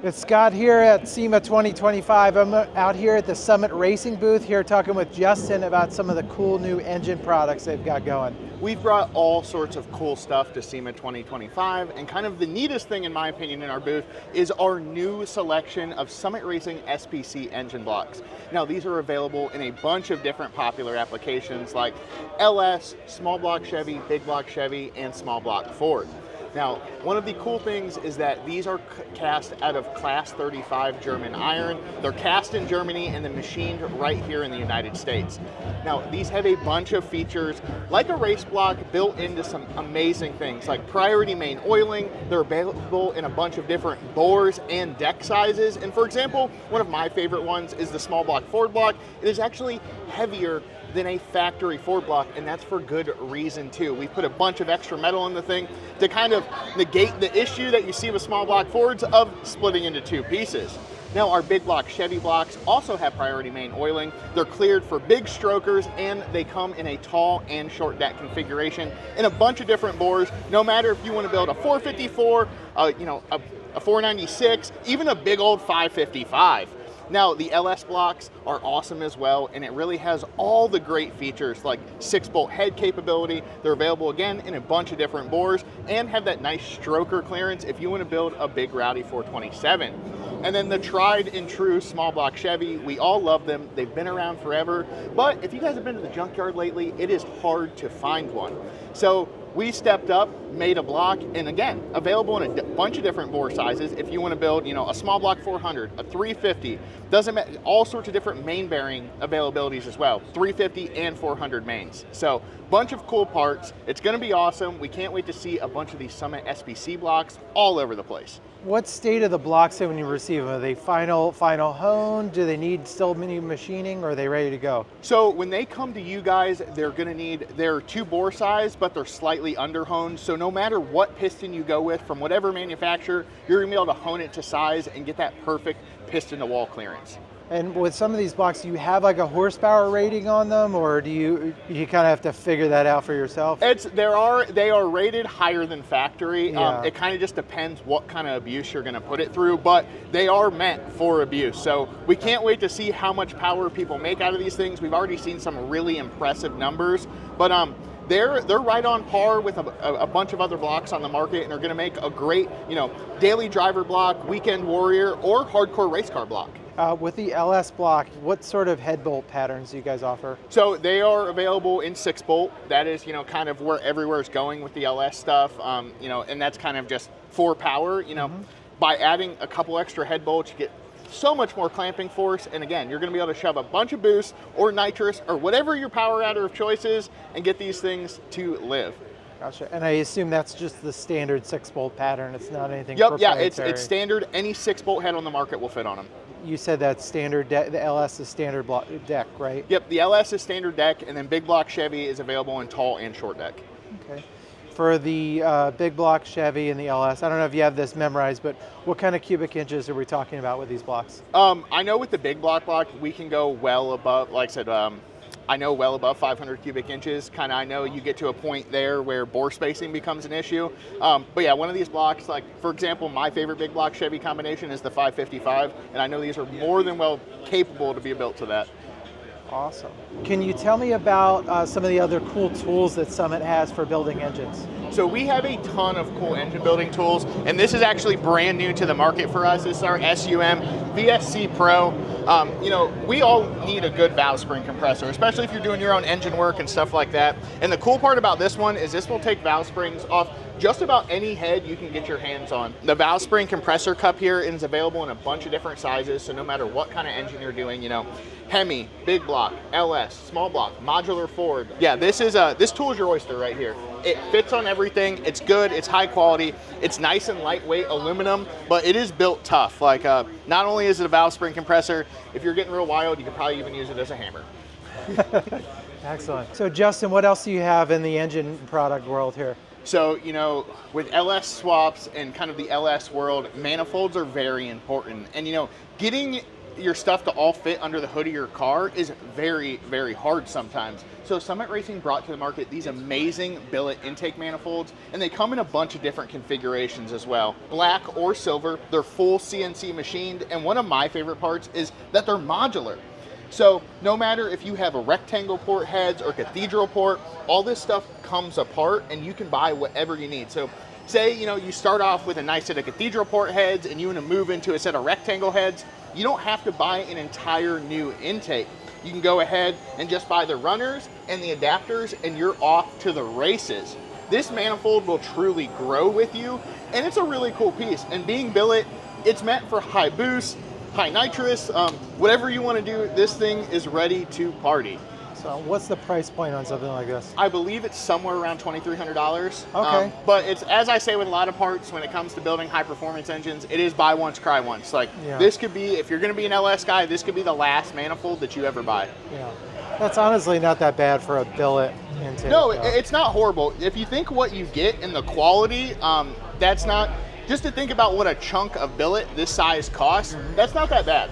It's Scott here at SEMA 2025. I'm out here at the Summit Racing booth here talking with Justin about some of the cool new engine products they've got going. We've brought all sorts of cool stuff to SEMA 2025, and kind of the neatest thing in my opinion in our booth is our new selection of Summit Racing SPC engine blocks. Now these are available in a bunch of different popular applications like LS, small block Chevy, big block Chevy, and small block Ford. Now, one of the cool things is that these are cast out of Class 35 German iron. They're cast in Germany and then machined right here in the United States. Now, these have a bunch of features like a race block built into some amazing things like priority main oiling. They're available in a bunch of different bores and deck sizes. And for example, one of my favorite ones is the small block Ford block. It is actually heavier than a factory Ford block, and that's for good reason too. We put a bunch of extra metal in the thing to kind of negate the issue that you see with small block Fords of splitting into two pieces. Now our big block Chevy blocks also have priority main oiling. They're cleared for big strokers, and they come in a tall and short deck configuration in a bunch of different bores. No matter if you want to build a 454, a 496, even a big old 555. Now, the LS blocks are awesome as well, and it really has all the great features like 6-bolt head capability. They're available again in a bunch of different bores and have that nice stroker clearance if you want to build a big rowdy 427. And then the tried and true small block Chevy, we all love them. They've been around forever, but if you guys have been to the junkyard lately, it is hard to find one. So we stepped up, made a block, and again, available in a bunch of different bore sizes. If you want to build, a small block 400, a 350, doesn't matter, all sorts of different main bearing availabilities as well, 350 and 400 mains. So, bunch of cool parts. It's going to be awesome. We can't wait to see a bunch of these Summit SBC blocks all over the place. What state of the blocks when you receive them? Are they final honed? Do they need still mini machining, or are they ready to go? So when they come to you guys, they're going to need their 2 bore size, but they're slightly under honed. So no matter what piston you go with from whatever manufacturer, you're going to be able to hone it to size and get that perfect piston to wall clearance. And with some of these blocks, do you have like a horsepower rating on them, or do you kind of have to figure that out for yourself? They are rated higher than factory. Yeah. It kind of just depends what kind of abuse you're going to put it through, but they are meant for abuse. So we can't wait to see how much power people make out of these things. We've already seen some really impressive numbers, but they're right on par with a bunch of other blocks on the market, and they're going to make a great daily driver block, weekend warrior, or hardcore race car block. With the LS block, what sort of head bolt patterns do you guys offer? So they are available in 6-bolt. That is, kind of where everywhere is going with the LS stuff. And that's kind of just for power. By adding a couple extra head bolts, you get so much more clamping force. And again, you're going to be able to shove a bunch of boost or nitrous or whatever your power adder of choice is, and get these things to live. Gotcha. And I assume that's just the standard 6-bolt pattern. It's not anything Yep. proprietary. Yeah, it's standard. Any 6-bolt head on the market will fit on them. You said that's standard, the LS is standard block deck, right? Yep, the LS is standard deck, and then big block Chevy is available in tall and short deck. Okay. For the big block Chevy and the LS, I don't know if you have this memorized, but what kind of cubic inches are we talking about with these blocks? I know with the big block we can go well above, like I said, I know well above 500 cubic inches. I know you get to a point there where bore spacing becomes an issue. But yeah, one of these blocks, like for example, my favorite big block Chevy combination is the 555, and I know these are more than well capable to be built to that. Awesome. Can you tell me about some of the other cool tools that Summit has for building engines? So we have a ton of cool engine building tools, and this is actually brand new to the market for us. This is our SUM VSC Pro. We all need a good valve spring compressor, especially if you're doing your own engine work and stuff like that. And the cool part about this one is this will take valve springs off just about any head you can get your hands on. The valve spring compressor cup here is available in a bunch of different sizes, so no matter what kind of engine you're doing, Hemi, big block, LS, small block, modular Ford. Yeah, this tool is your oyster right here. It fits on everything. It's good. It's high quality. It's nice and lightweight aluminum, but it is built tough. Like not only is it a valve spring compressor, if you're getting real wild, you could probably even use it as a hammer. Excellent. So Justin, what else do you have in the engine product world here? So, with LS swaps and kind of the LS world, manifolds are very important. And, getting your stuff to all fit under the hood of your car is very, very hard sometimes. So Summit Racing brought to the market these amazing billet intake manifolds, and they come in a bunch of different configurations as well. Black or silver, they're full CNC machined, and one of my favorite parts is that they're modular. So no matter if you have a rectangle port heads or cathedral port, all this stuff comes apart and you can buy whatever you need. So say, you start off with a nice set of cathedral port heads and you want to move into a set of rectangle heads, you don't have to buy an entire new intake. You can go ahead and just buy the runners and the adapters and you're off to the races. This manifold will truly grow with you, and it's a really cool piece. And being billet, it's meant for high boost, high nitrous, whatever you want to do, this thing is ready to party. So what's the price point on something like this? I believe it's somewhere around $2,300. Okay. But it's, as I say with a lot of parts, when it comes to building high performance engines, it is buy once, cry once. Like this could be, if you're going to be an LS guy, this could be the last manifold that you ever buy. Yeah. That's honestly not that bad for a billet intake. No, it's not horrible. If you think what you get and the quality, that's not, just to think about what a chunk of billet this size costs, that's not that bad.